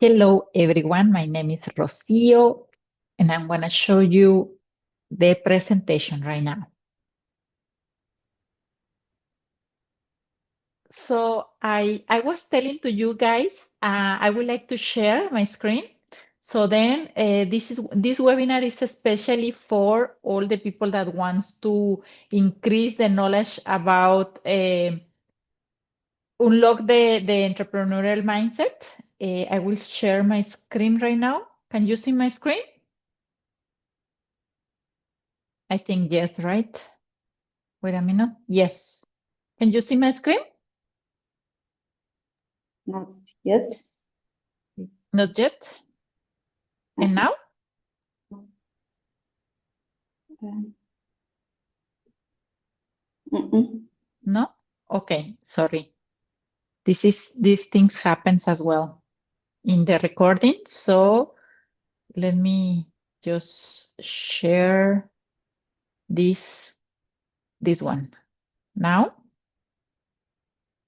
Hello, everyone. My name is Rocio, and I'm going to show you the presentation right now. So I was telling to you guys, I would like to share my screen. So then this webinar is especially for all the people that wants to increase the knowledge about unlock the entrepreneurial mindset. I will share my screen right now. Can you see my screen? I think yes, right? Wait a minute. Yes. Can you see my screen? Not yet. Not yet. And now? No? Okay, sorry. These things happens as well in the recording. So let me just share this one. Now?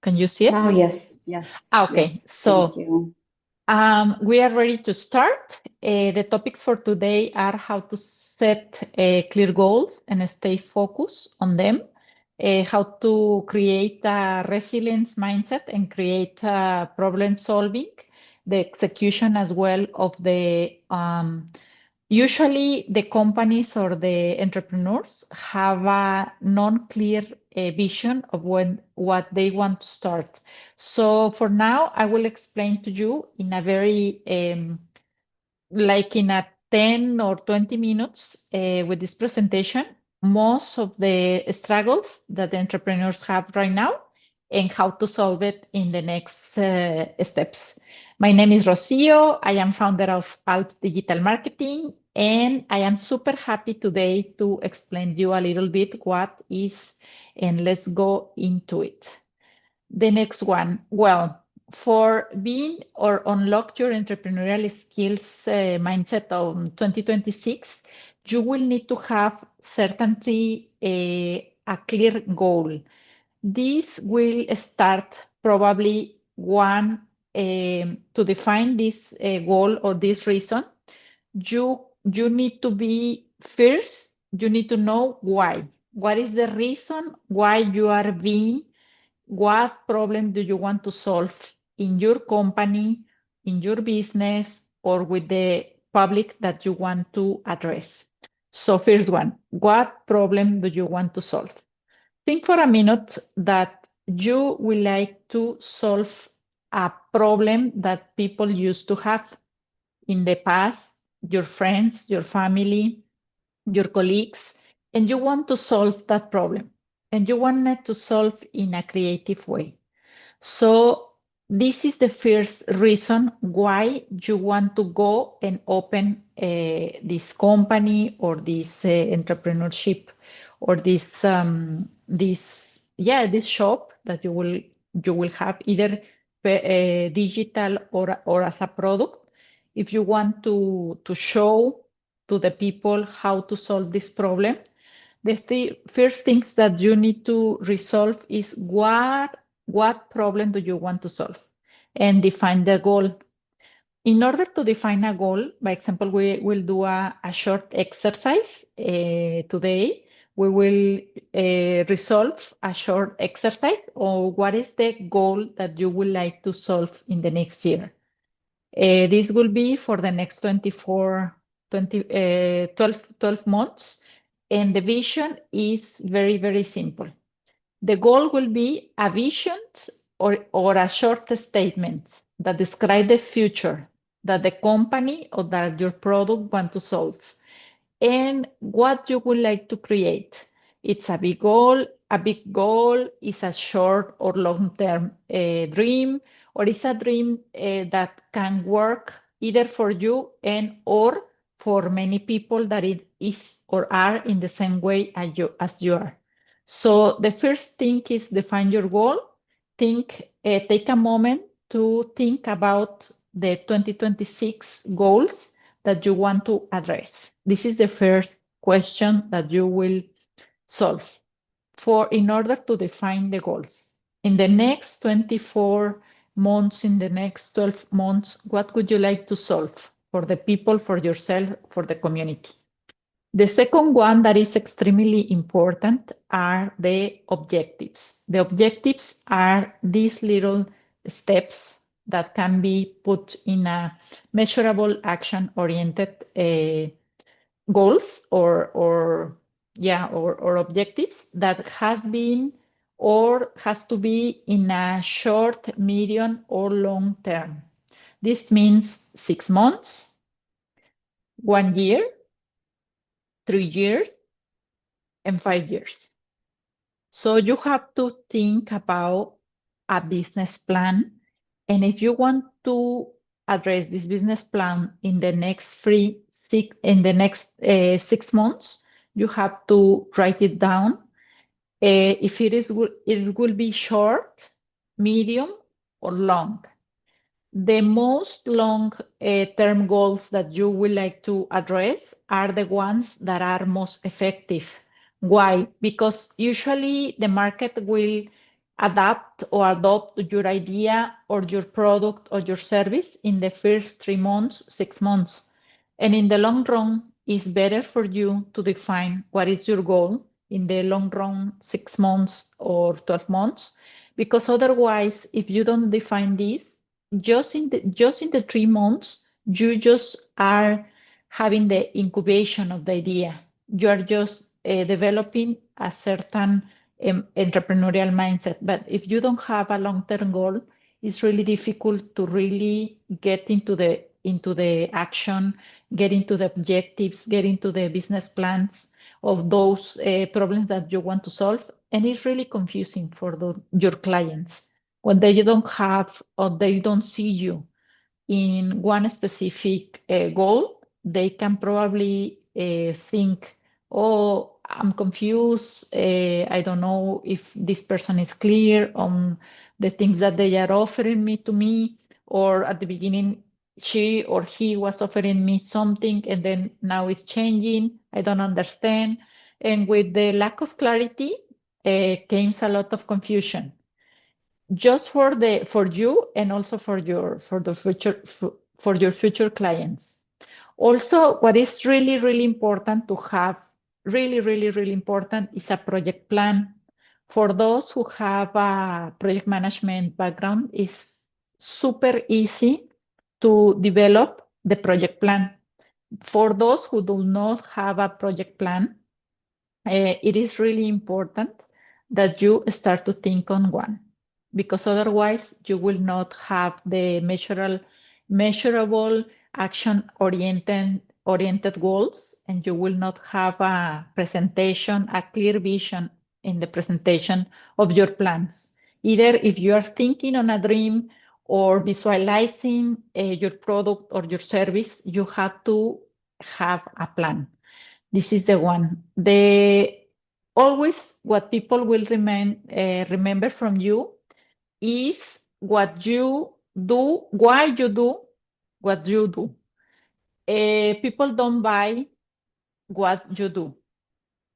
Can you see it? Now, yes, yes, Okay, yes. so Thank you. we are ready to start. The topics for today are how to set clear goals and stay focused on them, how to create a resilience mindset and create problem solving, the execution as well of the usually the companies or the entrepreneurs have a non-clear vision of what they want to start. So for now, I will explain to you in a very like in a 10 or 20 minutes with this presentation, most of the struggles that the entrepreneurs have right now and how to solve it in the next steps. My name is Rocio. I am founder of Alps Digital Marketing, and I am super happy today to explain to you a little bit what is, and let's go into it. The next one. Well, for being or unlock your entrepreneurial skills mindset on 2026, you will need to have certainly a clear goal. This will start probably one to define this goal or this reason. You need to be first. You need to know why. What is the reason why you are being what problem do you want to solve in your company, in your business, or with the public that you want to address? So first one, what problem do you want to solve? Think for a minute that you would like to solve a problem that people used to have in the past, your friends, your family, your colleagues, and you want to solve that problem. And you want it to solve in a creative way. So this is the first reason why you want to go and open this company or this entrepreneurship or this shop that you will have either digital or as a product. If you want to show to the people how to solve this problem, the first things that you need to resolve is what problem do you want to solve and define the goal. In order to define a goal, by example, we will do a short exercise today. We will resolve a short exercise or what is the goal that you would like to solve in the next year. This will be for the next 12 months. And the vision is very, very simple. The goal will be a vision or a short statement that describe the future that the company or that your product want to solve and what you would like to create. It's a big goal. A big goal is a short or long-term dream, or it's a dream that can work either for you and or for many people that it is or are in the same way as you are. So the first thing is define your goal. Take a moment to think about the 2026 goals that you want to address. This is the first question that you will solve in order to define the goals. In the next 24 months, in the next 12 months, what would you like to solve for the people, for yourself, for the community? The second one that is extremely important are the objectives. The objectives are these little steps that can be put in a measurable action-oriented goals or objectives that has been or has to be in a short, medium, or long term. This means 6 months, 1 year, 3 years, and 5 years. So you have to think about a business plan. And if you want to address this business plan in the next 6 months, you have to write it down. If it will be short, medium, or long. The most long term goals that you would like to address are the ones that are most effective. Why? Because usually the market will adapt or adopt your idea or your product or your service in the first 3 months, 6 months. And in the long run, it's better for you to define what is your goal in the long run, 6 months or 12 months, because otherwise, if you don't define this, just in the 3 months, you just are having the incubation of the idea. You are just developing a certain entrepreneurial mindset. But if you don't have a long-term goal, it's really difficult to really get into the action, get into the objectives, get into the business plans of those problems that you want to solve. And it's really confusing for your clients when they don't have or they don't see you in one specific goal. They can probably think, oh, I'm confused. I don't know if this person is clear on the things that they are offering to me. Or at the beginning, she or he was offering me something and then now it's changing. I don't understand. And with the lack of clarity, comes a lot of confusion just for you and also for your future clients. Also, what is really, really important to have, really, really, really important, is a project plan. For those who have a project management background, it's super easy to develop the project plan. For those who do not have a project plan, it is really important that you start to think on one, because otherwise you will not have the measurable action oriented goals, and you will not have a presentation, a clear vision in the presentation of your plans. Either if you are thinking on a dream or visualizing your product or your service, you have to have a plan. This is the one. The always what people will remember from you is what you do, why you do what you do. People don't buy what you do.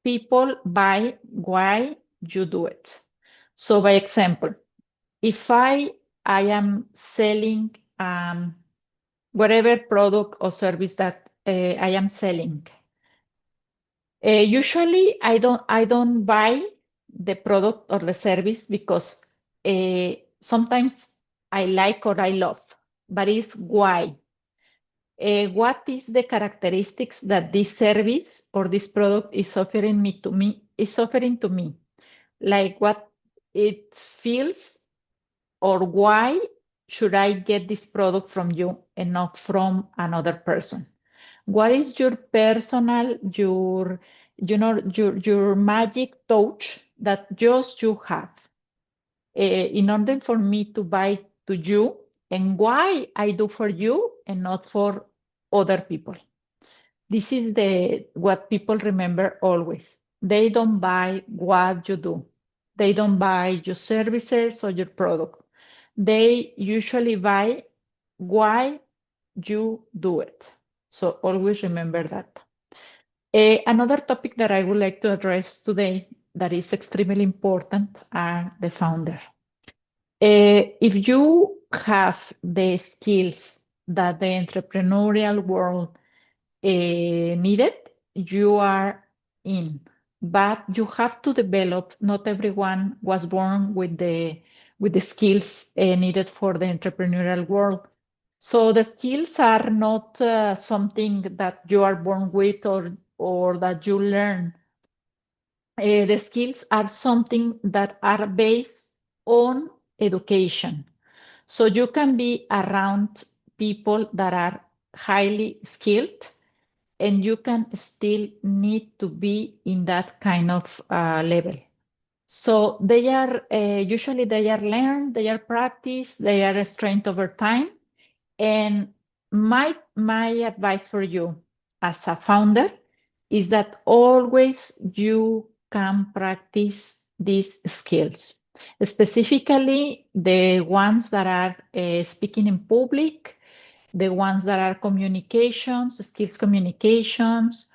People buy why you do it. So, by example, if I am selling whatever product or service that I am selling. Usually, I don't buy the product or the service because sometimes I like or I love, but it's why. What is the characteristics that this service or this product is offering to me? Like what it feels, or why should I get this product from you and not from another person? What is your personal, your magic touch that just you have in order for me to buy to you, and why I do for you and not for other people? This is what people remember always. They don't buy what you do. They don't buy your services or your product. They usually buy why you do it. So always remember that. Another topic that I would like to address today that is extremely important are the founder. If you have the skills that the entrepreneurial world needed, you are in. But you have to develop. Not everyone was born with the skills needed for the entrepreneurial world. So the skills are not something that you are born with or that you learn. The skills are something that are based on education. So you can be around people that are highly skilled and you can still need to be in that kind of level. So they are usually they are learned, they are practiced, they are strengthened over time. And my advice for you as a founder is that always you can practice these skills, specifically the ones that are speaking in public, the ones that are communications, skills communications,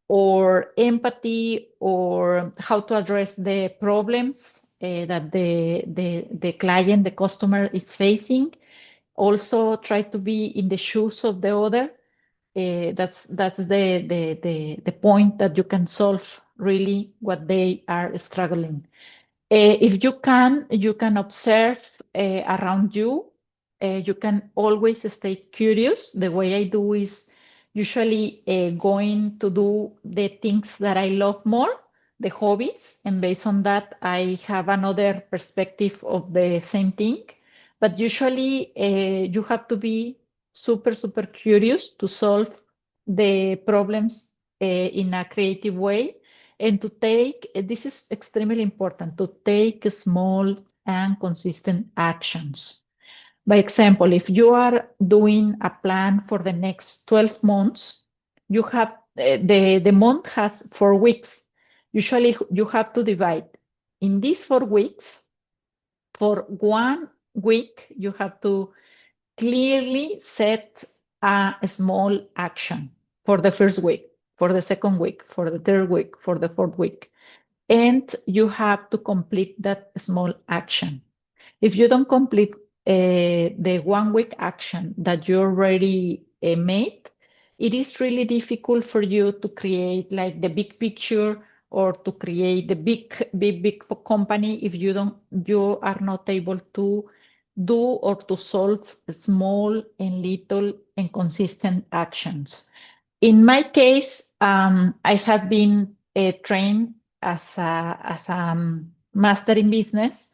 or empathy, or how to address the problems that the client, the customer is facing. Also try to be in the shoes of the other. That's the point that you can solve really what they are struggling. If you can observe around you. You can always stay curious. The way I do is usually going to do the things that I love more, the hobbies, and based on that, I have another perspective of the same thing. But usually, you have to be super, super curious to solve the problems in a creative way and to take, this is extremely important, to take small and consistent actions. By example, if you are doing a plan for the next 12 months, you have the month has 4 weeks. Usually you have to divide in these 4 weeks. For 1 week, you have to clearly set a small action for the first week, for the second week, for the third week, for the fourth week. And you have to complete that small action. If you don't complete the 1 week action that you already made, it is really difficult for you to create like the big picture or to create the big company if you are not able to do or to solve small and little and consistent actions. In my case, I have been trained as a master in business,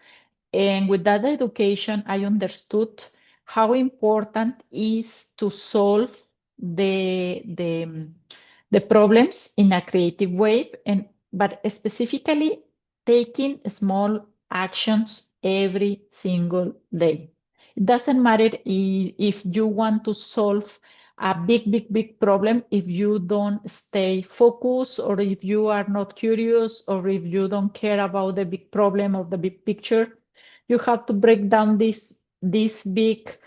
and with that education, I understood how important is to solve the problems in a creative way, and but specifically taking small actions every single day. It doesn't matter if you want to solve a big problem if you don't stay focused, or if you are not curious, or if you don't care about the big problem or the big picture. You have to break down this big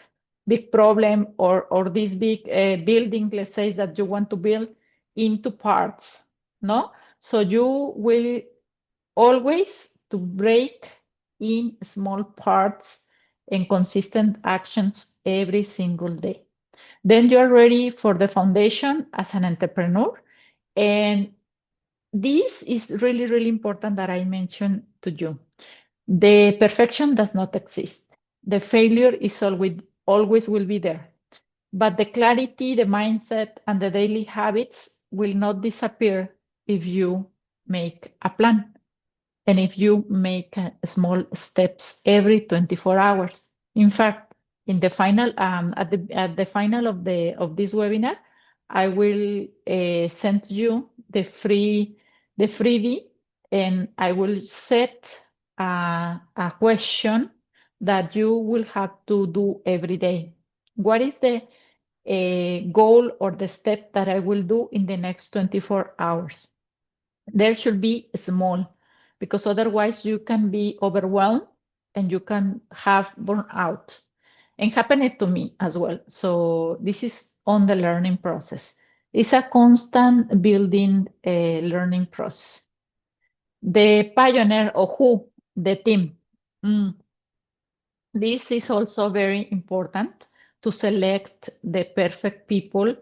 problem or this big building, let's say, that you want to build into parts, no? So you will always to break in small parts and consistent actions every single day. Then you're ready for the foundation as an entrepreneur. And this is really, really important that I mentioned to you. The perfection does not exist. The failure is always will be there. But the clarity, the mindset, and the daily habits will not disappear if you make a plan and if you make small steps every 24 hours. In fact, in the final at the final of this webinar, I will send you the freebie, and I will set a question that you will have to do every day. What is the goal or the step that I will do in the next 24 hours? There should be small, because otherwise you can be overwhelmed and you can have burnout. And happened it to me as well. So this is on the learning process. It's a constant building learning process. The pioneer, or who, the team. Mm. This is also very important to select the perfect people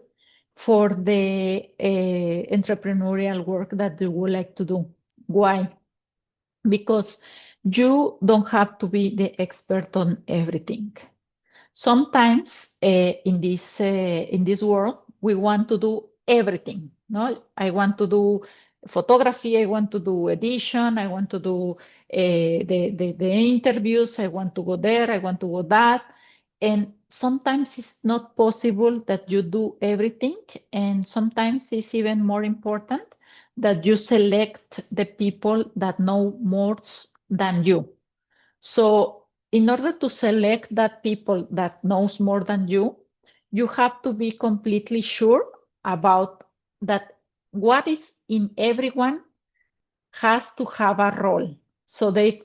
for the entrepreneurial work that you would like to do. Why? Because you don't have to be the expert on everything. Sometimes in this world we want to do everything. No, I want to do photography, I want to do edition, I want to do the interviews, I want to go there, I want to go that. And sometimes it's not possible that you do everything, and sometimes it's even more important that you select the people that know more than you. So in order to select that people that knows more than you have to be completely sure about that what is in everyone has to have a role. So they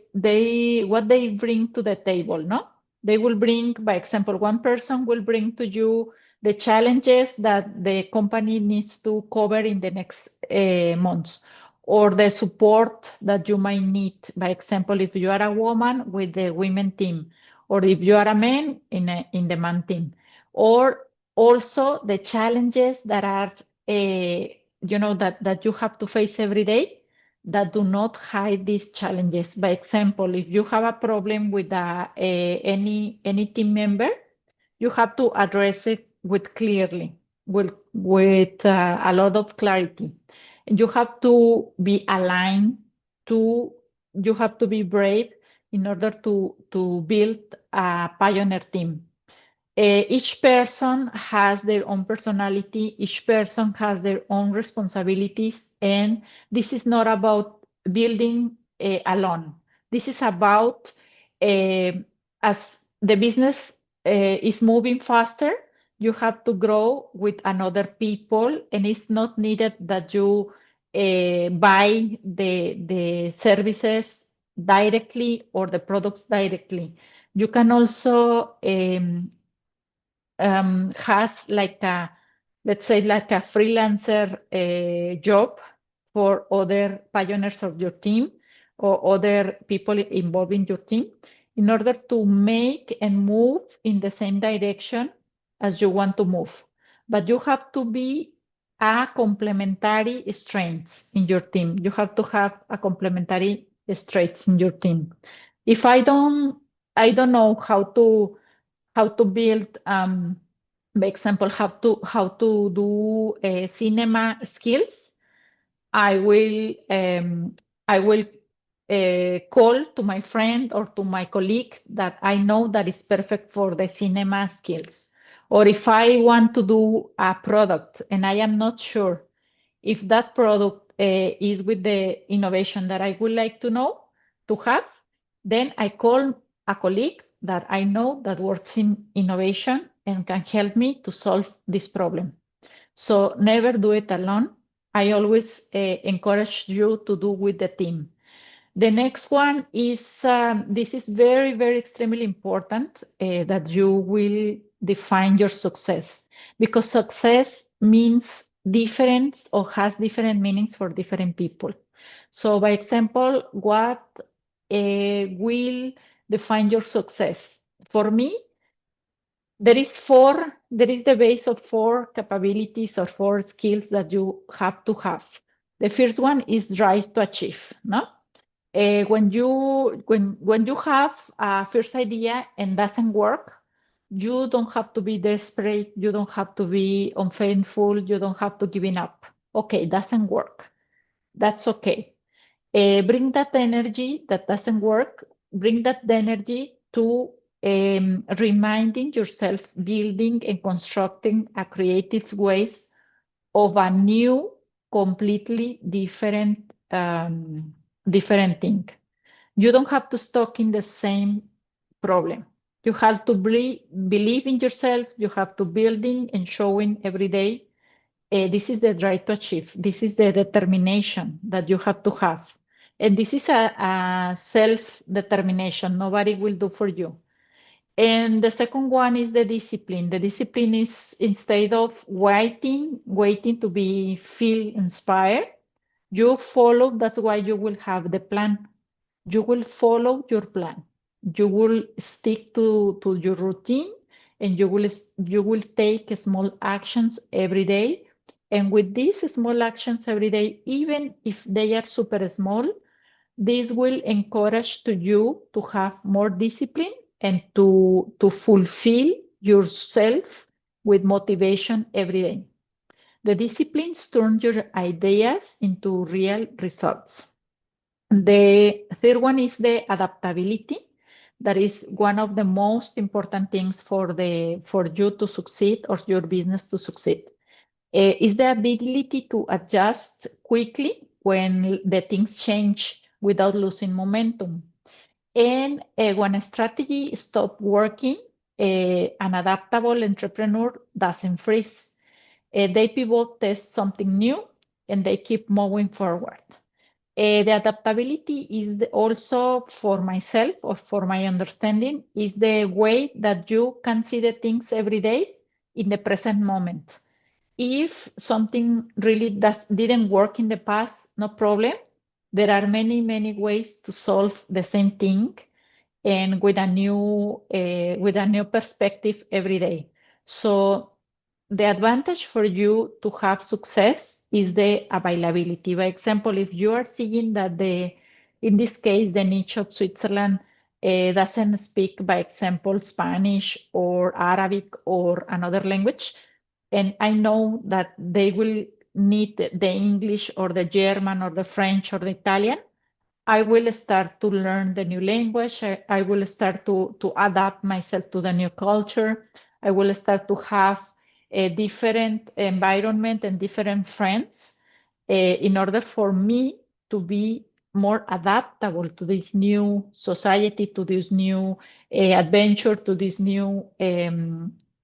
what they bring to the table, no? They will bring, by example, one person will bring to you the challenges that the company needs to cover in the next months, or the support that you might need. By example, if you are a woman with the women team, or if you are a man in the man team, or also the challenges that are that you have to face every day that do not hide these challenges. By example, if you have a problem with any team member, you have to address it with clearly, with a lot of clarity. You have to be aligned to, you have to be brave in order to build a pioneer team. Each person has their own personality, each person has their own responsibilities, and this is not about building alone. This is about uh, as the business is moving faster, you have to grow with another people, and it's not needed that you buy the services directly or the products directly. You can also has like a, let's say, like a freelancer job for other pioneers of your team or other people involved in your team in order to make and move in the same direction as you want to move. But you have to be a complementary strengths in your team. You have to have a complementary strengths in your team. If I don't know how to build, by example, how to do cinema skills. I will um, I will call to my friend or to my colleague that I know that is perfect for the cinema skills. Or if I want to do a product and I am not sure if that product is with the innovation that I would like to know to have, then I call a colleague that I know that works in innovation and can help me to solve this problem. So never do it alone. I always encourage you to do with the team. The next one is this is very, very extremely important that you will define your success, because success means different or has different meanings for different people. So, by example, what will define your success? For me, there is the base of four capabilities or four skills that you have to have. The first one is drive to achieve, no? When you have a first idea and doesn't work, you don't have to be desperate, you don't have to be unfaithful, you don't have to giving up. Okay, doesn't work. That's okay. Bring that energy that doesn't work, bring that energy to reminding yourself, building and constructing a creative ways of a new, completely different thing. You don't have to stuck in the same problem. You have to believe in yourself. You have to building and showing every day. This is the drive to achieve. This is the determination that you have to have. And this is a self-determination. Nobody will do for you. And the second one is the discipline. The discipline is instead of waiting to be feel inspired, you follow. That's why you will have the plan. You will follow your plan. You will stick to your routine, and you will take small actions every day. And with these small actions every day, even if they are super small, this will encourage to you to have more discipline and to fulfill yourself with motivation every day. The disciplines turn your ideas into real results. The third one is the adaptability. That is one of the most important things for you to succeed or your business to succeed. Is the ability to adjust quickly when the things change without losing momentum. And when a strategy stops working, an adaptable entrepreneur doesn't freeze. They pivot, test something new, and they keep moving forward. The adaptability is also for myself or for my understanding is the way that you can see the things every day in the present moment. If something really didn't work in the past, no problem. There are many, many ways to solve the same thing and with a new perspective every day. So the advantage for you to have success is the availability. By example, if you are seeing that in this case, the niche of Switzerland doesn't speak, by example, Spanish or Arabic or another language, and I know that they will need the English or the German or the French or the Italian, I will start to learn the new language. I will start to adapt myself to the new culture. I will start to have a different environment and different friends in order for me to be more adaptable to this new society, to this new adventure, to this new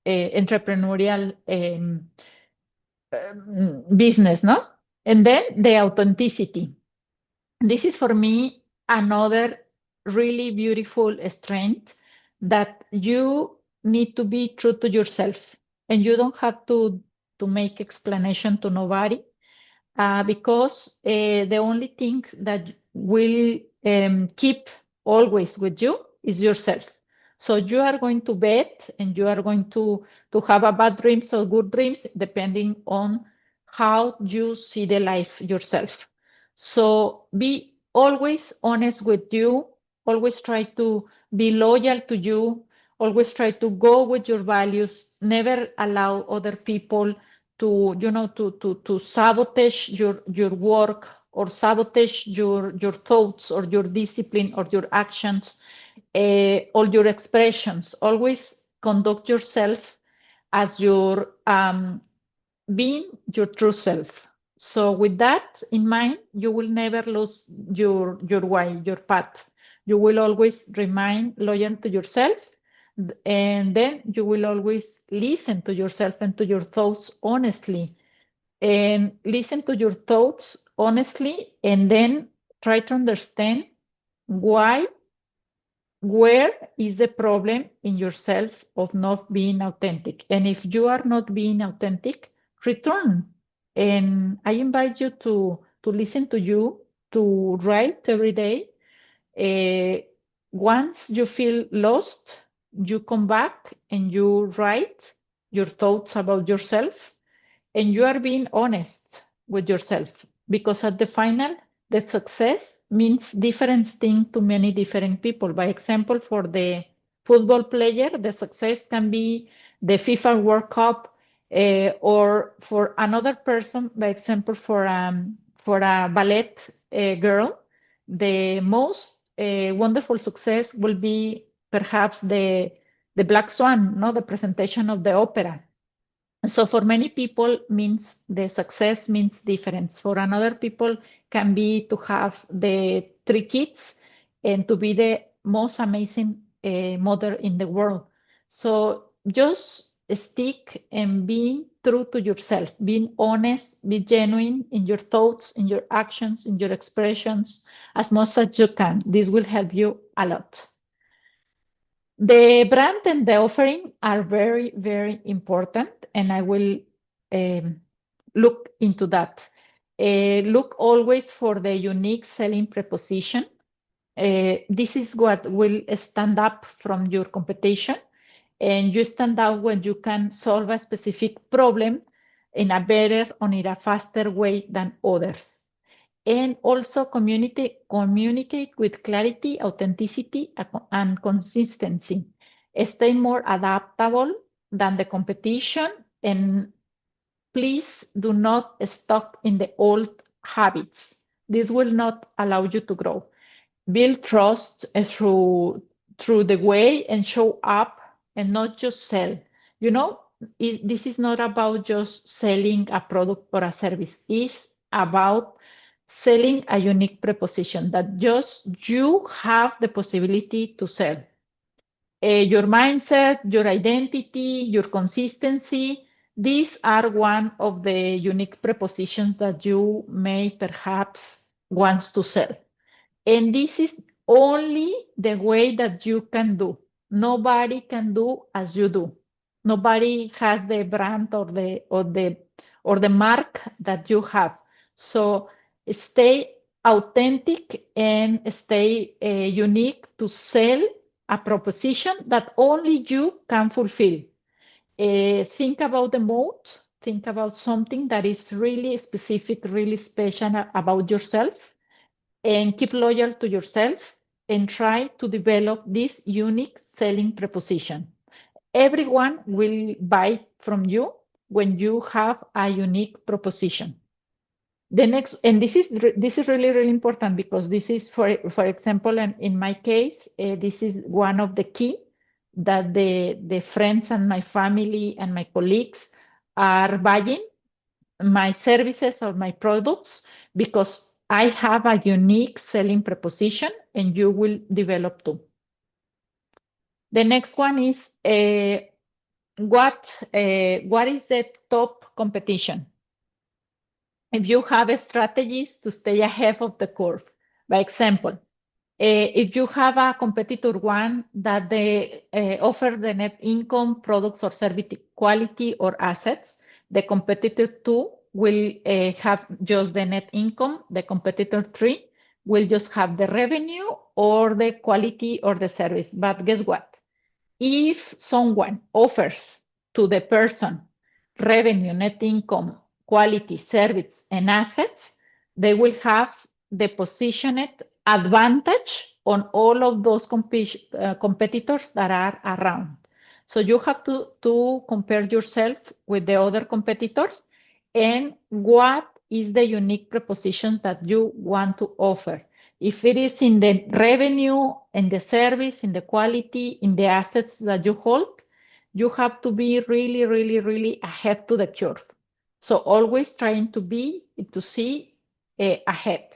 entrepreneurial business, no? And then the authenticity. This is for me another really beautiful strength that you need to be true to yourself and you don't have to make explanation to nobody because the only thing that will keep always with you is yourself. So you are going to bed and you are going to have a bad dreams or good dreams depending on how you see the life yourself. So be always honest with you, always try to be loyal to you, always try to go with your values, never allow other people to sabotage your work or sabotage your thoughts or your discipline or your actions or your expressions. Always conduct yourself as your being your true self. So with that in mind, you will never lose your way, your path. You will always remain loyal to yourself, and then you will always listen to yourself and to your thoughts honestly. And listen to your thoughts honestly, and then try to understand why where is the problem in yourself of not being authentic? And if you are not being authentic, return. And I invite you to listen to you, to write every day. Uh, Once you feel lost, you come back and you write your thoughts about yourself and you are being honest with yourself because at the final the success means different things to many different people. By example, for the football player the success can be the FIFA World Cup, or for another person, by example, for a ballet girl, the most wonderful success will be perhaps the Black Swan, no, the presentation of the opera. So for many people means the success means difference. For another people can be to have the three kids and to be the most amazing mother in the world. So just stick and being true to yourself, being honest, be genuine in your thoughts, in your actions, in your expressions as much as you can. This will help you a lot. The brand and the offering are very, very important, and I will um, look into that. Look always for the unique selling proposition. This is what will stand up from your competition. And you stand out when you can solve a specific problem in a better or in a faster way than others. And also communicate with clarity, authenticity, and consistency. Stay more adaptable than the competition, and please do not stuck in the old habits. This will not allow you to grow. Build trust through the way and show up and not just sell. You know, this is not about just selling a product or a service. It's about selling a unique proposition that just you have the possibility to sell. Your mindset, your identity, your consistency, these are one of the unique propositions that you may perhaps want to sell. And this is only the way that you can do. Nobody can do as you do. Nobody has the brand or the mark that you have. So stay authentic and stay unique to sell a proposition that only you can fulfill. Think about the moat. Think about something that is really specific, really special about yourself, and keep loyal to yourself and try to develop this unique selling proposition. Everyone will buy from you when you have a unique proposition. The next, and this is really really important, because this is for example, and in my case, this is one of the key that the friends and my family and my colleagues are buying my services or my products, because I have a unique selling proposition, and you will develop too. The next one is what is the top competition? If you have strategies to stay ahead of the curve. By example, if you have a competitor one that they offer the net income, products or service quality or assets, the competitor two will have just the net income. The competitor three will just have the revenue or the quality or the service. But guess what? If someone offers to the person revenue, net income, quality, service, and assets, they will have the positioned advantage on all of those competitors that are around. So you have to compare yourself with the other competitors and what is the unique proposition that you want to offer. If it is in the revenue, in the service, in the quality, in the assets that you hold, you have to be really, really, really ahead to the curve. So always trying to see ahead.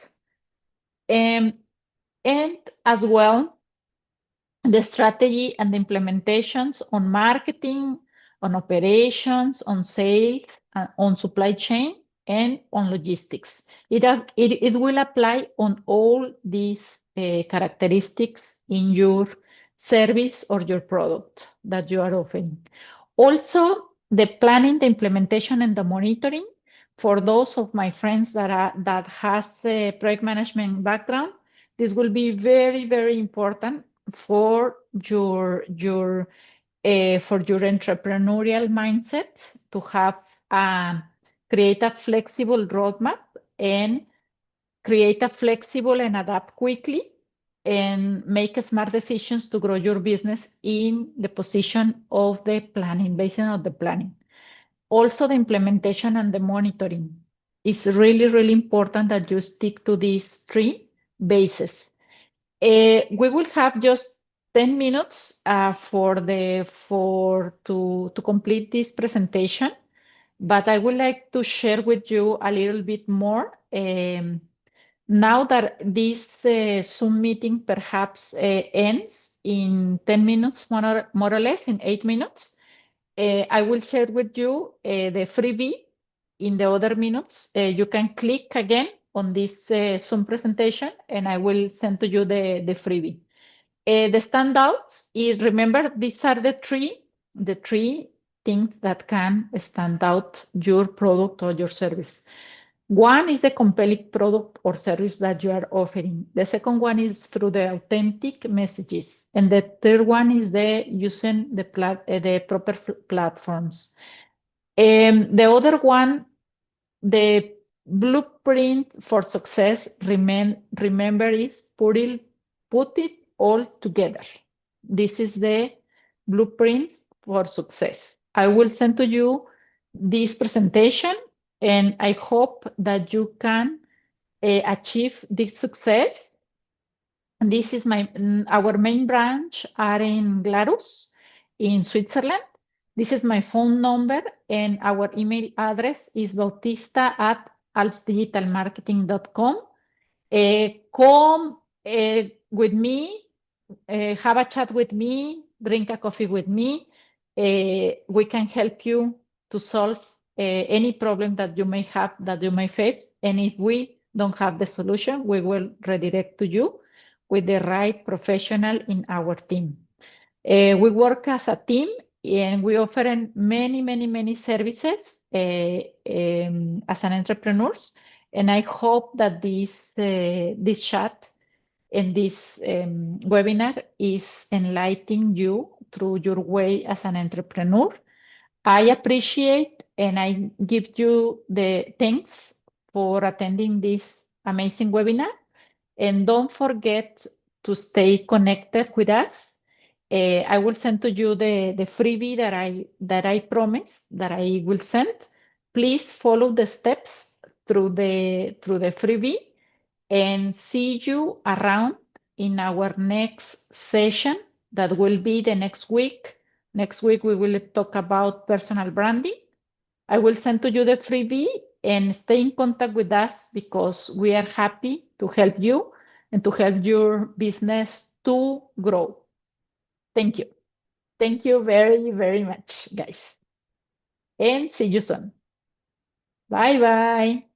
And as well, the strategy and the implementations on marketing, on operations, on sales, on supply chain, and on logistics. It will apply on all these characteristics in your service or your product that you are offering. Also, the planning, the implementation, and the monitoring. For those of my friends that has a project management background, this will be very, very important for your entrepreneurial mindset, to have create a flexible roadmap and create a flexible and adapt quickly and make smart decisions to grow your business in the position of the planning, based on the planning. Also, the implementation and the monitoring. It's really, really important that you stick to these three bases. We will have just 10 minutes to complete this presentation, but I would like to share with you a little bit more. Now that this Zoom meeting perhaps ends in 10 minutes, more or less, in 8 minutes, I will share with you the freebie in the other minutes. You can click again on this Zoom presentation, and I will send to you the freebie. The standouts is, remember, these are the three things that can stand out your product or your service. One is the compelling product or service that you are offering. The second one is through the authentic messages. And the third one is the using the proper platforms. The other one, the blueprint for success, remember, is put it all together. This is the blueprint for success. I will send to you this presentation, and I hope that you can achieve this success. This is our main branch are in Glarus in Switzerland. This is my phone number, and our email address is bautista@alpsdigitalmarketing.com. Come with me, have a chat with me, drink a coffee with me. We can help you to solve any problem that you may have, that you may face. And if we don't have the solution, we will redirect to you with the right professional in our team. We work as a team, and we offer many services as an entrepreneurs. And I hope that this chat and this webinar is enlightening you through your way as an entrepreneur. I appreciate and I give you the thanks for attending this amazing webinar. And don't forget to stay connected with us. I will send to you the freebie that I promised that I will send. Please follow the steps through the freebie, and see you around in our next session that will be the next week. Next week we will talk about personal branding. I will send to you the freebie, and stay in contact with us, because we are happy to help you and to help your business to grow. Thank you. Thank you very much, guys. And see you soon. Bye bye.